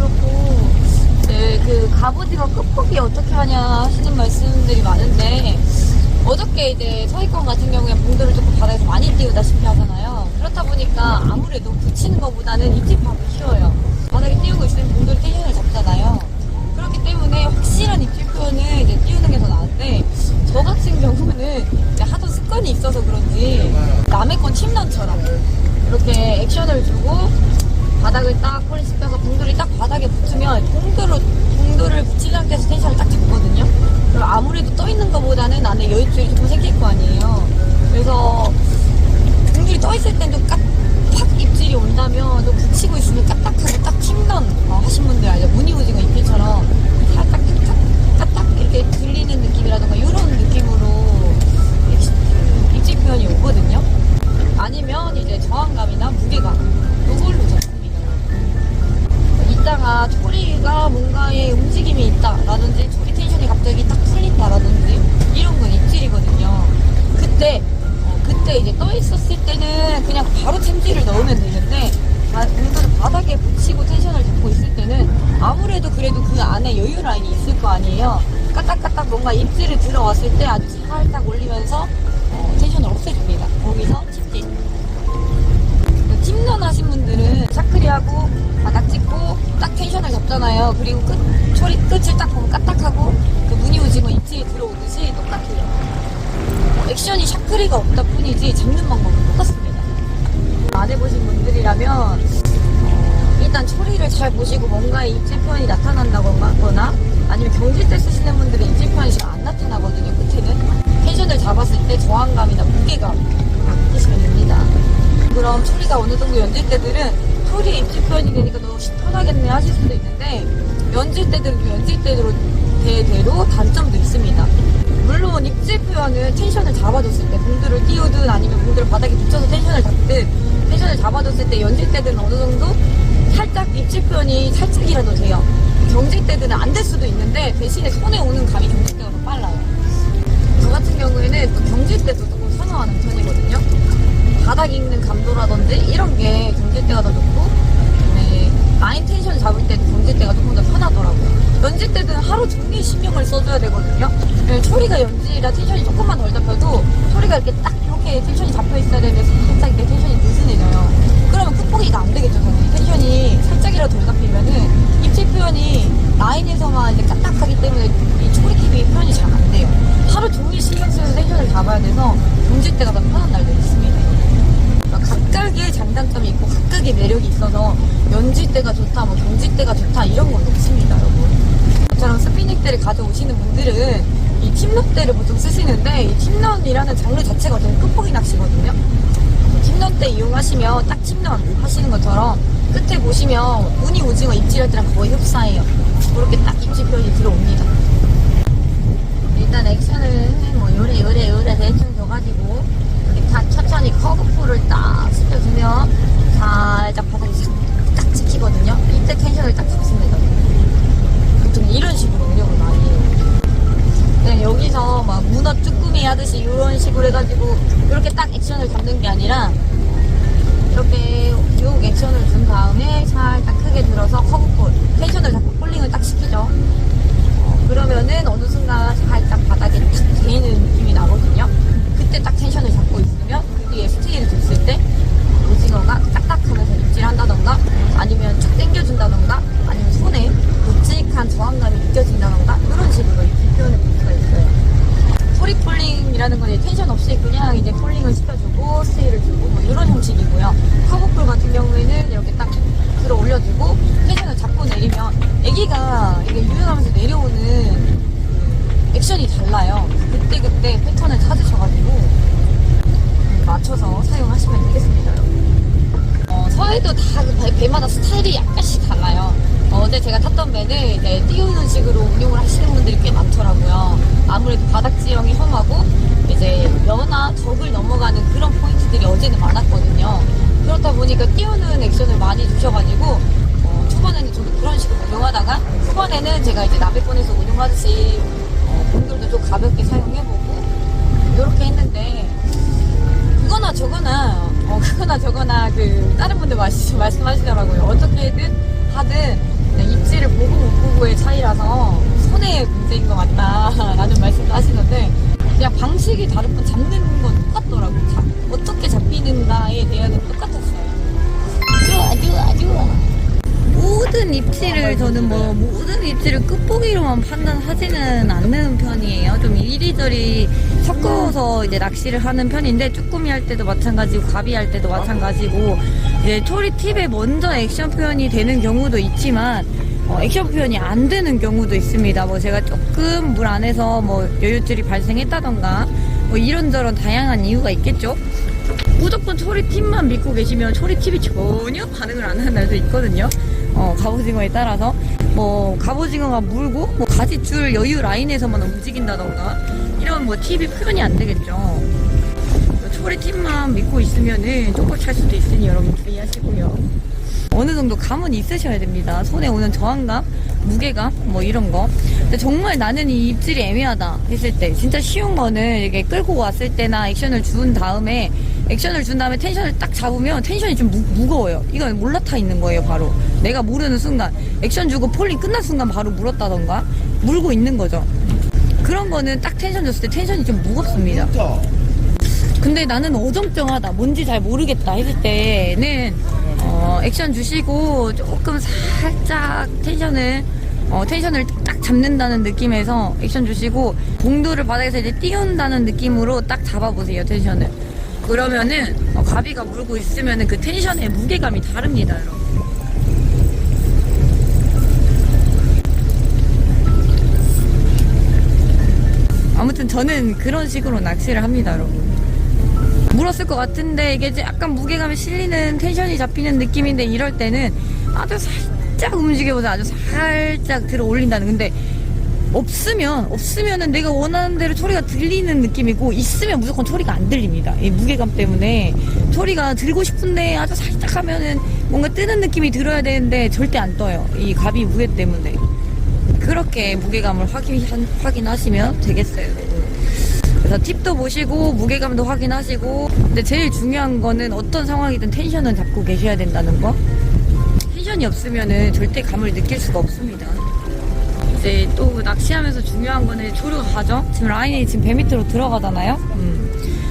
그렇고, 네, 그 갑오징어 끝포기 어떻게 하냐 하시는 말씀들이 많은데, 어저께 이제 서해권 같은 경우에 봉돌을 조금 바다에서 많이 띄우다시피 하잖아요. 그렇다 보니까 아무래도 붙이는 것보다는 입질하기 쉬워요. 바닥에 띄우고 있으면 봉돌이 텐션을 잡잖아요. 그렇기 때문에 확실한 입질 표현을 이제 띄우는 게 더 나은데, 저 같은 경우는 이제 하도 습관이 있어서 그런지 남의 건 침런처럼 이렇게 액션을 주고 바닥을 딱 폴리스 펴서 봉돌이 딱 바닥에 붙으면 봉돌을 붙이는 상태에서 텐션을 딱 잡거든요. 그럼 아무래도 떠 있는 것보다는 안에 여유줄이 조금 생길 거 아니에요. 그래서 봉돌이 떠 있을 땐 좀 팍 입질이 온다면 좀 붙이고 있으면 까딱하고 딱 침런 하신 분들 알죠? 무늬오징어 입질처럼 살짝 까딱 이렇게 들리는 느낌이라던가 이런 느낌으로 입질 표현이 오거든요. 아니면 이제 저항감이나 무게감 이걸로 잡습니다. 이따가 초리가 뭔가의 움직임이 있다라든지 초리 텐션이 갑자기 딱 풀린다라든지 이런 건 입질이거든요. 그때 이제 떠 있었을 때는 그냥 바로 챔질을 넣으면 되는데, 봉돌을 바닥에 붙이고 텐션을 잡고 있을 때는 아무래도 그래도 그 안에 여유 라인이 있을 거 아니에요. 까딱까딱 뭔가 입질이 들어왔을 때 아주 살짝 올리면서 텐션을 없애줍니다. 거기서 tip질. 팀런 하신 분들은 샤크리하고 바닥 찍고 딱 텐션을 잡잖아요. 그리고 초리 끝을 딱 보면 까딱하고 그 무늬오징어 입질이 들어오듯이 똑같아요. 액션이 샤크리가 없다 뿐이지 잡는 방법은 똑같습니다. 안 해보신 분들이라면 일단 초리를 잘 보시고 뭔가의 입질 표현이 나타난다거나 아니면 경질 때 쓰시는 분들은 입질 표현이 잘 안 나타나거든요. 끝에는 텐션을 잡았을 때 저항감이나 무게감 느끼시면 됩니다. 그럼 초리가 어느 정도 연질 때들은 초리의 입질 표현이 되니까 너무 편하겠네 하실 수도 있는데, 연질 때들은 연질 때대로 단점도 있습니다. 물론 입질 표현은 텐션을 잡아줬을 때 봉돌을 띄우든 아니면 봉돌을 바닥에 붙여서 텐션을 잡든 텐션을 잡아줬을 때 연질 때들은 어느 정도 살짝 입질 표현이 살짝이라도 돼요. 경질 때들은 안 될 수도 있는데 대신에 손에 오는 감이 경질 때가 더 빨라요. 저 같은 경우에는 또 경질 때도 조금 선호하는 편이거든요. 바닥 익는 감도라든지 이런 게 경질 때가 더 좋고, 라인 텐션 잡을 때도 경질 때가 조금 더 편하더라고요. 연질 때는 하루 종일 신경을 써줘야 되거든요. 초리가 연질이라 텐션이 조금만 덜 잡혀도 초리가 이렇게 텐션이 잡혀 있어야 되는데 살짝 이렇게 텐션이 느슨해져요. 그러면 끝보기가 안 되겠죠. 텐션이 살짝이라도 덜 잡히면은 입질 표현이 라인에서만 이제 까딱하기 때문에 이 초리 킵이 표현이 잘 안 돼요. 하루 종일 신경 쓰면서 텐션을 잡아야 돼서 경질 때가 더 편한 날도 있습니다. 각각의 장단점이 있고 각각의 매력이 있어서 연질 때가 좋다, 경질 때가 좋다 이런 건 없습니다, 여러분. 저처럼 스피닝대를 가져오시는 분들은 이 팀런대를 보통 쓰시는데, 이 팀런이라는 장르 자체가 좀 끝보기 낚시거든요. 팀런대 이용하시면 딱 팀런 하시는 것처럼 끝에 보시면 무늬 오징어 입질할 때랑 거의 흡사해요. 그렇게 딱 입질 표현이 들어옵니다. 일단 액션을 요래 대충 줘가지고 천천히 커브풀을 딱 시켜주면 살짝 바닥이 딱 찍히거든요. 이때 텐션을 딱 잡습니다. 보통 이런 식으로 운영을 많이 해요. 그냥 여기서 막 문어 쭈꾸미 하듯이 이런 식으로 해가지고 이렇게 딱 액션을 잡는 게 아니라 이렇게 요 액션을 준 다음에 살짝 크게 들어서 커브풀 텐션을 잡고 폴링을 딱 시키죠. 그러면은 어느 순간 살짝 바닥에 탁 데이는 느낌이 나거든요. 그때 딱 텐션을 잡고 있으면 그 뒤에 스테이를 줬을 때 오징어가 딱딱하면서 입질한다던가 아니면 쫙 당겨준다던가 아니면 손에 묵직한 저항감이 느껴진다던가 이런 식으로 입질 표현을 볼 수가 있어요. 소리 폴링이라는 건 텐션 없이 그냥 이제 폴링을 시켜주고 스테이를 주고 이런 형식이고요. 커브풀 같은 경우에는 이렇게 딱 들어 올려주고 텐션을 잡고 내리면 애기가 이게 유연하면서 내려오는 액션이 달라요. 그때 패턴을 찾으셔가지고 맞춰서 사용하시면 되겠습니다, 여러분. 서해도 다 배마다 스타일이 약간씩 달라요. 어제 제가 탔던 배는 이제 띄우는 식으로 운용을 하시는 분들이 꽤 많더라고요. 아무래도 바닥 지형이 험하고 이제 여나 적을 넘어가는 그런 포인트들이 어제는 많았거든요. 그렇다 보니까 띄우는 액션을 많이 주셔가지고 초반에는 저도 그런 식으로 운용하다가 후반에는 제가 이제 나베권에서 운용하듯이 봉돌도 좀 가볍게 사용해보고 이렇게 했는데, 그거나 저거나 그 다른 분들 말씀하시더라고요. 어떻게든 하든 그냥 입질을 보고 못 보고의 차이라서 손의 문제인 것 같다라는 말씀도 하시는데 그냥 방식이 다를 뿐 잡는 건 똑같더라고요. 어떻게 잡히는가에 대해서는 똑같았어요. 좋아. 모든 입질을 저는 모든 입질을 끝보기로만 판단하지는 않는 편이에요. 좀 이리저리 섞어서 이제 낚시를 하는 편인데 쭈꾸미 할 때도 마찬가지고 가비 할 때도 마찬가지고 이제 초리 팁에 먼저 액션 표현이 되는 경우도 있지만 액션 표현이 안 되는 경우도 있습니다. 제가 조금 물 안에서 여유줄이 발생했다던가 이런저런 다양한 이유가 있겠죠. 무조건 초리 팁만 믿고 계시면 초리 팁이 전혀 반응을 안 하는 날도 있거든요. 갑오징어에 따라서 갑오징어가 물고 가지줄 여유 라인에서만 움직인다던가 이런 팁이 표현이 안 되겠죠. 초리 팁만 믿고 있으면은 쪽박 찰 수도 있으니 여러분 주의하시고요. 어느 정도 감은 있으셔야 됩니다. 손에 오는 저항감, 무게감 이런 거. 근데 정말 나는 이 입질이 애매하다 했을 때 진짜 쉬운 거는 이렇게 끌고 왔을 때나 액션을 준 다음에 텐션을 딱 잡으면 텐션이 좀 무거워요. 이건 올라타 있는 거예요. 바로 내가 모르는 순간 액션 주고 폴링 끝난 순간 바로 물었다던가 물고 있는 거죠. 그런 거는 딱 텐션 줬을 때 텐션이 좀 무겁습니다. 근데 나는 어정쩡하다, 뭔지 잘 모르겠다 했을 때는 액션 주시고 조금 살짝 텐션을 딱 잡는다는 느낌에서 액션 주시고 봉도를 바닥에서 이제 띄운다는 느낌으로 딱 잡아보세요. 텐션을. 그러면은 가비가 물고 있으면은 그 텐션의 무게감이 다릅니다, 여러분. 아무튼 저는 그런 식으로 낚시를 합니다, 여러분. 물었을 것 같은데 이게 이제 약간 무게감이 실리는 텐션이 잡히는 느낌인데 이럴 때는 아주 살짝 움직여보자. 아주 살짝 들어 올린다는. 근데 없으면은 내가 원하는 대로 소리가 들리는 느낌이고 있으면 무조건 소리가 안 들립니다. 이 무게감 때문에 소리가 들고 싶은데 아주 살짝 하면은 뭔가 뜨는 느낌이 들어야 되는데 절대 안 떠요. 이 가비 무게 때문에. 그렇게 무게감을 확인하시면 되겠어요. 그래서 팁도 보시고 무게감도 확인하시고 근데 제일 중요한 거는 어떤 상황이든 텐션은 잡고 계셔야 된다는 거. 텐션이 없으면은 절대 감을 느낄 수가 없습니다. 이제 또 낚시하면서 중요한 거는 조류 과정. 지금 라인이 지금 배 밑으로 들어가잖아요.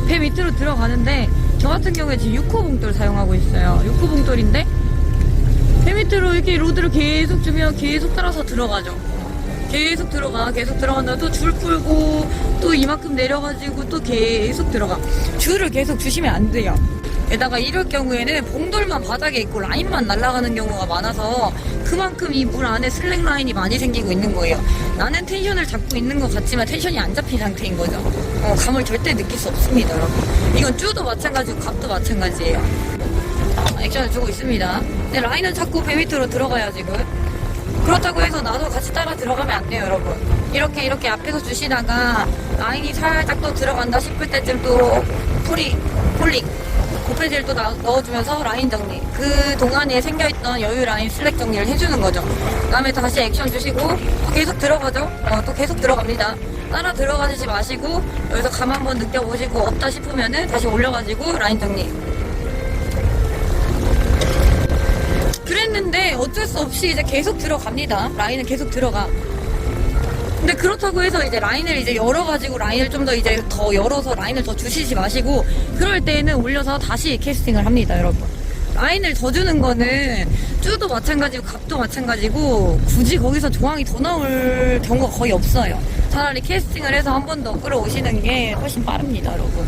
배 밑으로 들어가는데 저 같은 경우에 지금 6호 봉돌 사용하고 있어요. 6호 봉돌인데 배 밑으로 이렇게 로드를 계속 주면 계속 따라서 들어가죠. 계속 들어간다. 또 줄 풀고 또 이만큼 내려가지고 또 계속 들어가. 줄을 계속 주시면 안 돼요. 게다가 이럴 경우에는 봉돌만 바닥에 있고 라인만 날아가는 경우가 많아서 그만큼 이 물 안에 슬랙 라인이 많이 생기고 있는 거예요. 나는 텐션을 잡고 있는 것 같지만 텐션이 안 잡힌 상태인 거죠. 감을 절대 느낄 수 없습니다, 여러분. 이건 쭈도 마찬가지고 갑도 마찬가지예요. 액션을 주고 있습니다. 근데 라인은 자꾸 배 밑으로 들어가요, 지금. 그렇다고 해서 나도 같이 따라 들어가면 안 돼요, 여러분. 이렇게 앞에서 주시다가 라인이 살짝 또 들어간다 싶을 때쯤 또 폴링 고패질 또 넣어주면서 라인 정리. 그 동안에 생겨있던 여유 라인 슬랙 정리를 해주는 거죠. 그 다음에 다시 액션 주시고 또 계속 들어가죠. 또 계속 들어갑니다. 따라 들어가지 마시고 여기서 감 한번 느껴보시고 없다 싶으면은 다시 올려가지고 라인 정리. 그랬는데 어쩔 수 없이 이제 계속 들어갑니다. 라인은 계속 들어가. 근데 그렇다고 해서 이제 라인을 이제 열어가지고 라인을 좀 더 이제 더 열어서 라인을 더 주시지 마시고 그럴 때는 올려서 다시 캐스팅을 합니다, 여러분. 라인을 더 주는 거는 쭈도 마찬가지고 갑도 마찬가지고 굳이 거기서 조항이 더 나올 경우가 거의 없어요. 차라리 캐스팅을 해서 한 번 더 끌어오시는 게 훨씬 빠릅니다, 여러분.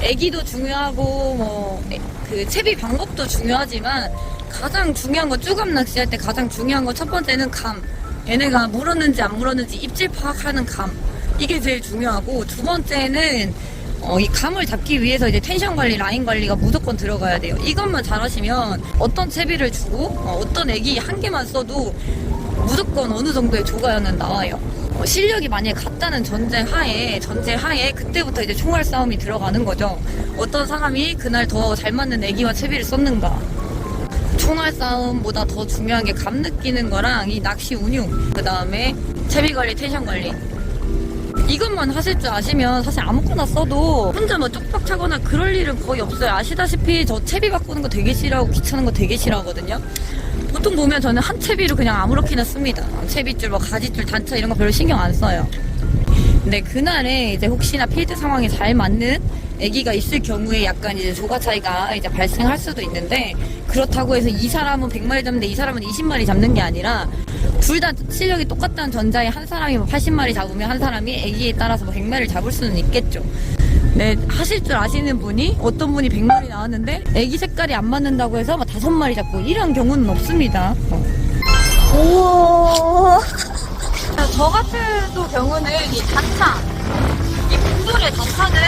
애기도 중요하고 그 채비 방법도 중요하지만 가장 중요한 거 쭈갑 낚시할 때 가장 중요한 거 첫 번째는 감. 얘네가 물었는지 안 물었는지 입질 파악하는 감. 이게 제일 중요하고 두 번째는 이 감을 잡기 위해서 이제 텐션 관리, 라인 관리가 무조건 들어가야 돼요. 이것만 잘하시면 어떤 채비를 주고 어떤 애기 한 개만 써도 무조건 어느 정도의 조가연은 나와요. 실력이 만약에 같다는 전제하에 그때부터 이제 총알 싸움이 들어가는 거죠. 어떤 사람이 그날 더 잘 맞는 애기와 채비를 썼는가. 총알 싸움보다 더 중요한 게 감 느끼는 거랑 이 낚시 운용, 그 다음에 채비 관리, 텐션 관리. 이것만 하실 줄 아시면 사실 아무거나 써도 혼자 뭐 쪽박 차거나 그럴 일은 거의 없어요. 아시다시피 저 채비 바꾸는 거 되게 싫어하고 귀찮은 거 되게 싫어하거든요. 보통 보면 저는 한 채비로 그냥 아무렇게나 씁니다. 채비줄, 뭐 가지줄, 단차 이런 거 별로 신경 안 써요. 근데 그날에 이제 혹시나 필드 상황에 잘 맞는 애기가 있을 경우에 약간 이제 조가 차이가 이제 발생할 수도 있는데, 그렇다고 해서 이 사람은 100마리 잡는데 이 사람은 20마리 잡는 게 아니라 둘 다 실력이 똑같다는 전자에 한 사람이 뭐 80마리 잡으면 한 사람이 애기에 따라서 뭐 100마리를 잡을 수는 있겠죠. 네, 하실 줄 아시는 분이 어떤 분이 100마리 나왔는데 애기 색깔이 안 맞는다고 해서 막 5마리 잡고 이런 경우는 없습니다. 오. 저 같은 또 경우는 이 단차, 이 곰돌이의 단차는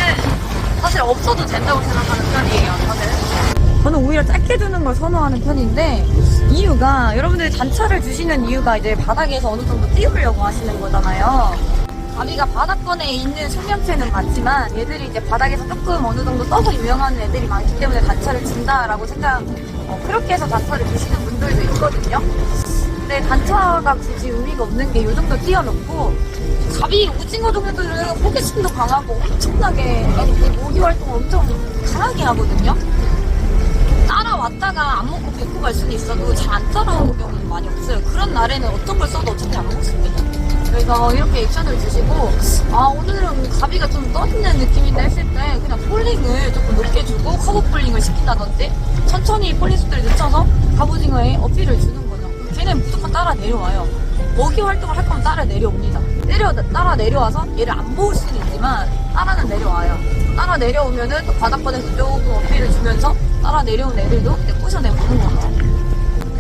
사실 없어도 된다고 생각하는 편이에요. 저는 오히려 짧게 두는 걸 선호하는 편인데, 이유가 여러분들이 단차를 주시는 이유가 이제 바닥에서 어느 정도 띄우려고 하시는 거잖아요. 가비가 바닥권에 있는 생명체는 맞지만 얘들이 이제 바닥에서 조금 어느 정도 떠서 유영하는 애들이 많기 때문에 단차를 준다라고 그렇게 해서 단차를 주시는 분들도 있거든요. 근데 단차가 굳이 의미가 없는 게 이 정도 띄워놓고, 가비 오징어 종류들은 호기심도 강하고 엄청나게 모기 활동을 엄청 강하게 하거든요. 따라왔다가 안 먹고 뱉고 갈 수는 있어도 잘 안 따라오는 경우는 많이 없어요. 그런 날에는 어떤 걸 써도 어차피 안 먹습니다. 그래서 이렇게 액션을 주시고, 오늘은 가비가 좀 떠있는 느낌인데 했을 때 그냥 폴링을 조금 높게 주고 커브 폴링을 시킨다든지 천천히 폴링 속도를 늦춰서 갑오징어에 어필을 주는 거죠. 걔는 무조건 따라 내려와요. 먹이 활동을 할 거면 따라 내려옵니다. 따라 내려와서 얘를 안 모을 수는 있지만 따라는 내려와요. 따라 내려오면은 또 바닥권에서 조금 어필을 주면서 따라 내려온 애들도 이제 꼬셔내보는 거죠.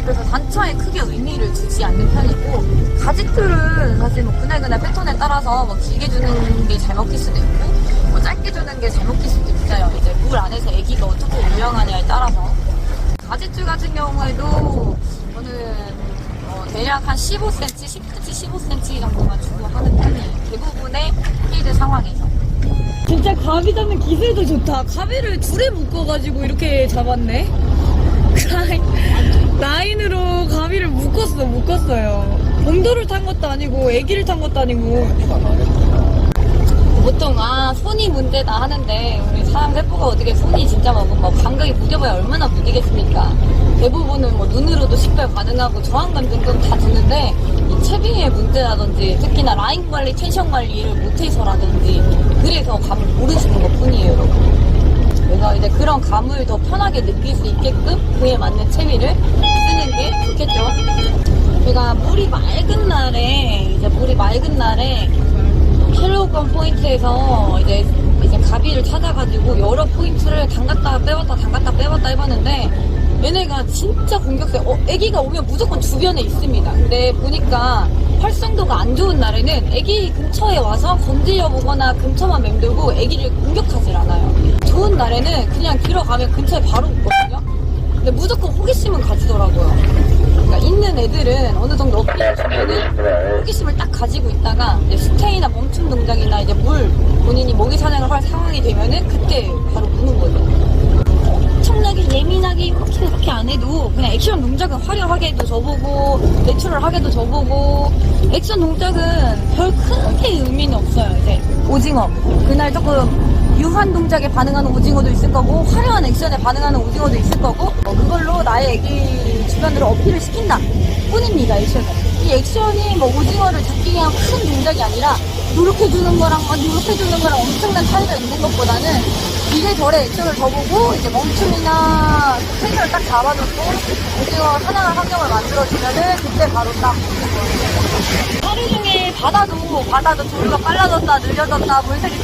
그래서 단차에 크게 의미를 두지 않는 편이고, 가지줄은 사실 뭐 그날 패턴에 따라서 뭐 길게 주는 게 잘 먹힐 수도 있고, 뭐 짧게 주는 게 잘 먹힐 수도 있어요. 이제 물 안에서 애기가 어떻게 유영하냐에 따라서. 가지줄 같은 경우에도 저는 대략 한 15cm, 10cm, 15cm 정도만 주고 하는 편이에요. 대부분의 필드 상황에서. 진짜 가비 잡는 기술도 좋다. 가비를 줄에 묶어가지고 이렇게 잡았네. 라인으로 가비를 묶었어요. 곰돌을 탄 것도 아니고 애기를 탄 것도 아니고. 보통 손이 문제다 하는데, 우리 사람 세포가 어떻게 손이 진짜 뭐 감각이 무뎌봐야 얼마나 무디겠습니까? 대부분은 뭐 눈으로도 식별 가능하고 저항감 등등 다 주는데, 이 채비의 문제라든지 특히나 라인 관리, 텐션 관리를 못해서라든지 그래서 감을 모르시는 것 뿐이에요, 여러분. 그래서 이제 그런 감을 더 편하게 느낄 수 있게끔 그에 맞는 채비를 쓰는 게 좋겠죠. 제가 물이 맑은 날에 킬로그램 포인트에서 이제 가비를 찾아가지고 여러 포인트를 담갔다 빼봤다 해봤는데, 얘네가 진짜 공격세요. 애기가 오면 무조건 주변에 있습니다. 근데 보니까 활성도가 안 좋은 날에는 애기 근처에 와서 건드려 보거나 근처만 맴돌고 애기를 공격하질 않아요. 좋은 날에는 그냥 들어가면 근처에 바로 있거든요. 근데 무조건 호기심은 가지더라고요. 그러니까 있는 애들은 어느 정도 어필을 주면은 호기심을 딱 가지고 있다가 이제 스테이나 멈춤 동작이나 이제 본인이 먹이 사냥을 할 상황이 되면은 그때 바로 무는 거죠. 엄청나게 예민하게 그렇게 안 해도 그냥 액션 동작은 화려하게 해도 저보고 내추럴하게도 저보고, 액션 동작은 별 크게 의미는 없어요. 이제 오징어 그날 조금 유한 동작에 반응하는 오징어도 있을 거고, 화려한 액션에 반응하는 오징어도 있을 거고, 그걸로 나의 애기 주변으로 어필을 시킨다 뿐입니다. 액션은. 이 액션이 뭐 오징어를 잡기 위한 큰 동작이 아니라 노력해주는 거랑 엄청난 차이가 있는 것보다는 이래저래 액션을 줘보고 이제 멈춤이나 텐션을 딱 잡아놓고 오징어 사냥할 환경을 만들어주면은 그때 바로 딱 하루 중에 바다도 조류가 빨라졌다 느려졌다 물색이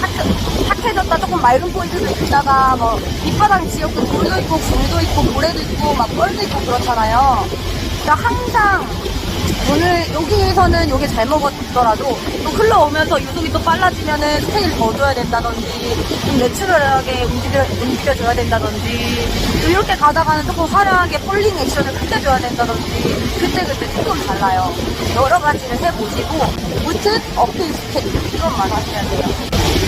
탁해졌다 조금 맑은 포인트도 있다가 뭐 밑바닥 지역도 돌도 있고 굴도 있고 모래도 있고 막 뻘도 있고 그렇잖아요. 그러니까 항상 오늘 여기에서는 요게 잘 먹었더라도 또 흘러오면서 유속이 또 빨라지면은 스테이를 더 줘야 된다든지 좀 내추럴하게 움직여줘야 된다든지 또 이렇게 가다가는 조금 화려하게 폴링 액션을 그때 줘야 된다든지 그때 조금 달라요. 여러 가지를 해보시고 무튼 어필 스텝 이것만 하시면 돼요.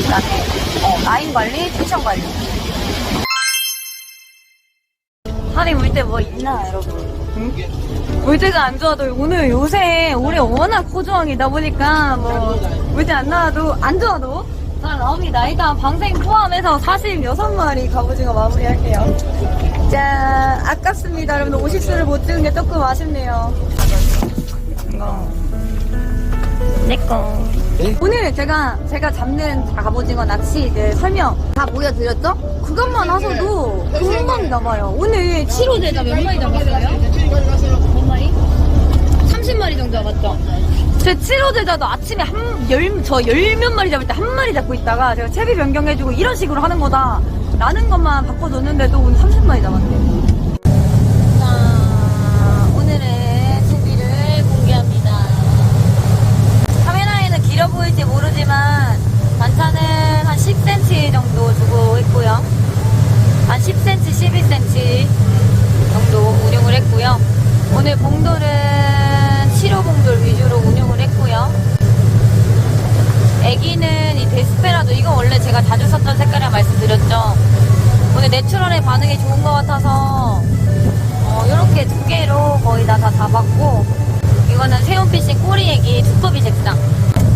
그다음에 라인 관리, 텐션 관리. 하긴 물때 뭐 있나 여러분? 응? 물때가 안 좋아도 오늘 요새 올해 워낙 호주왕이다 보니까 뭐 물때 안 나와도 안 좋아도 잘 나옵니다. 일단 방생 포함해서 46마리 갑오징어 마무리할게요. 짠, 아깝습니다. 여러분 오식수를 못 찍은 게 조금 아쉽네요. 내꺼. 오늘 제가 잡는 갑오징어 낚시 이제 설명 다 보여드렸죠? 그것만 하셔도 금방 남아요. 오늘 7호대자 몇 마리 잡았어요? 몇 마리? 30마리 정도 잡았죠? 제 7호대자도 아침에 저 열 몇 마리 잡을 때 한 마리 잡고 있다가 제가 채비 변경해주고 이런 식으로 하는 거다 라는 것만 바꿔줬는데도 오늘 30마리 잡았대요. 자, 오늘의 채비를 공개합니다. 카메라에는 길어 보일지 모르지만 단차는 한 10cm 정도 주고 있고요. 한 10cm, 11cm 정도 운용을 했고요. 오늘 봉돌은 7호 봉돌 위주로 운용을 했고요. 애기는 이 데스페라도 이건 원래 제가 자주 썼던 색깔이라 말씀드렸죠. 오늘 내추럴의 반응이 좋은 것 같아서 이렇게 두 개로 거의 다 잡았고 이거는 새우피싱 꼬리애기 두꺼비 색상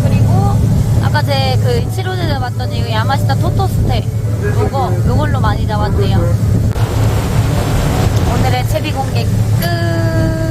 그리고 아까 제 그 7호대 잡았던 이 야마시타 토토스테 요걸로 많이 잡았네요. 오늘의 채비 공개 끝.